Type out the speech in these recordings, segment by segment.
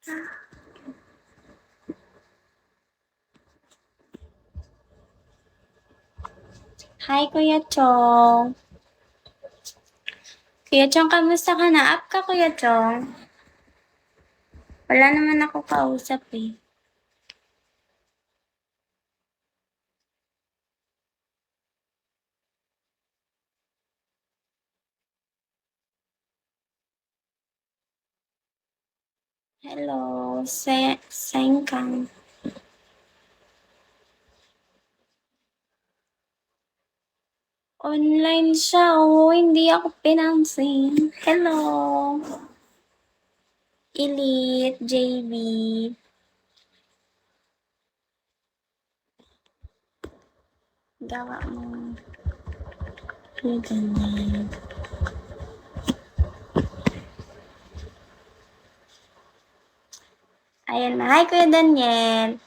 Hi, Kuya Chong. Kuya Chong, kamusta ka na? Up ka, Kuya Chong? Wala naman ako kausap eh. Hello, Sengkang. Online siya, oh. Hindi ako pinansin. Hello. Elite, JB. Gawa mo. Ganyan. Ayan na. Hi, Kuya Daniel.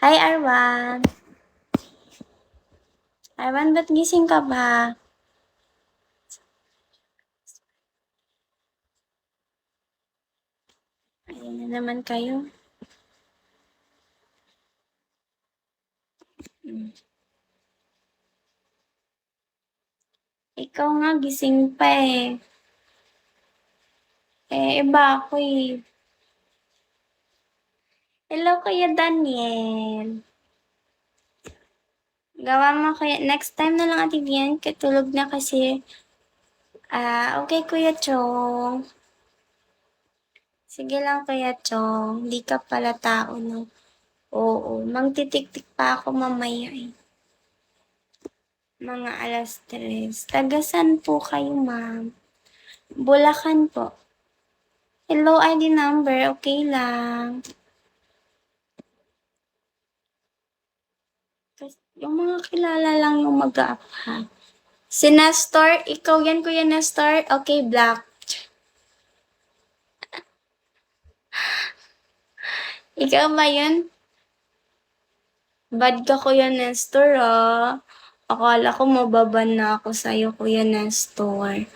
Hi, Arwan. Arwan, ba't gising ka ba? Ayan na naman kayo. Ikaw nga, gising pa eh. Iba ako eh. Hello, Kuya Daniel. Gawa mo kaya, next time na lang ating yan, katulog na kasi. Okay, Kuya Chong. Sige lang, Kuya Chong. Hindi ka pala tao, no? Oo, mangtitik-tik pa ako mamaya eh. Mga 3:00. Tagasan po kayo, ma'am? Bulacan po. Hello, ID number. Okay lang. Yung mga kilala lang yung mag-up, ha? Si Nestor, ikaw yan, Kuya Nestor? Okay, black. Ikaw ba yun? Bad ka, Kuya Nestor, ah. Akala ko mababan na ako sa'yo, Kuya Nestor.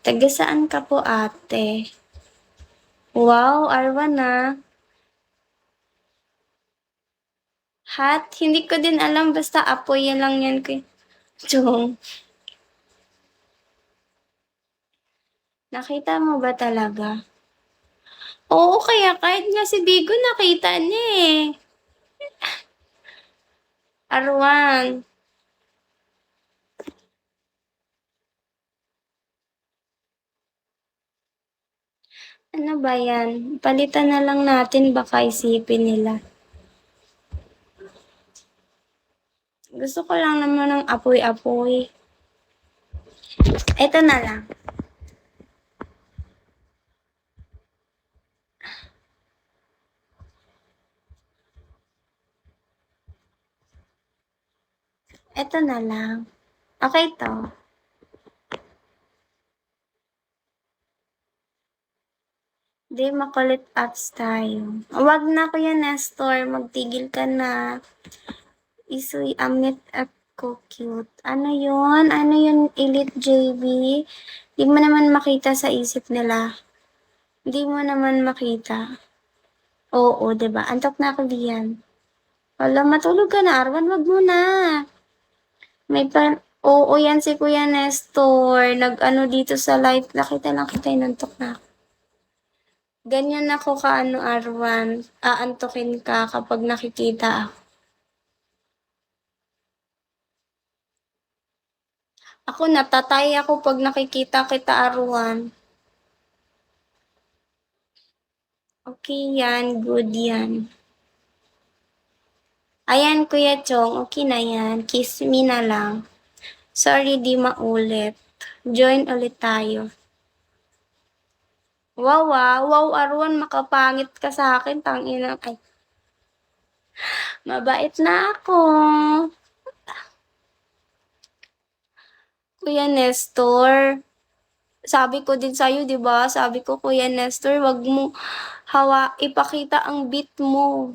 Taga saan ka po, ate? Wow, Arwan na. Hat? Hindi ko din alam, basta apoy yan lang yan, Kuya Chong. Nakita mo ba talaga? Oo, kaya kahit nga si Bigo nakita niya eh. Arwan. Ano ba yan? Palitan na lang natin, baka isipin nila. Gusto ko lang naman ng apoy-apoy. Ito na lang. Ito na lang. Okay to. Di makulit apps tayo. Wag na, Kuya Nestor. Magtigil ka na. Isoy amit at ko cute. Ano yun? Ano yun, Elite JB? Di mo naman makita sa isip nila. Di mo naman makita. Oo, diba? Antok na ako diyan. Wala, matulog ka na, Arwan. Wag mo na. Oo, yan si Kuya Nestor. Nag-ano dito sa live. Nakita lang kita, inantok na ako. Ganyan ako kaano, Arwan. Aantukin ka kapag nakikita ako. Ako, natatay ako pag nakikita kita, Arwan. Okay yan, good yan. Ayan, Kuya Chong, okay na yan. Kiss me na lang. Sorry, di maulit. Join ulit tayo. Wow, wow, Arwan, makapangit ka sa akin. Tangina, ay. Mabait na ako. Kuya Nestor, sabi ko din sa'yo, di ba? Sabi ko, Kuya Nestor, wag mo ipakita ang beat mo.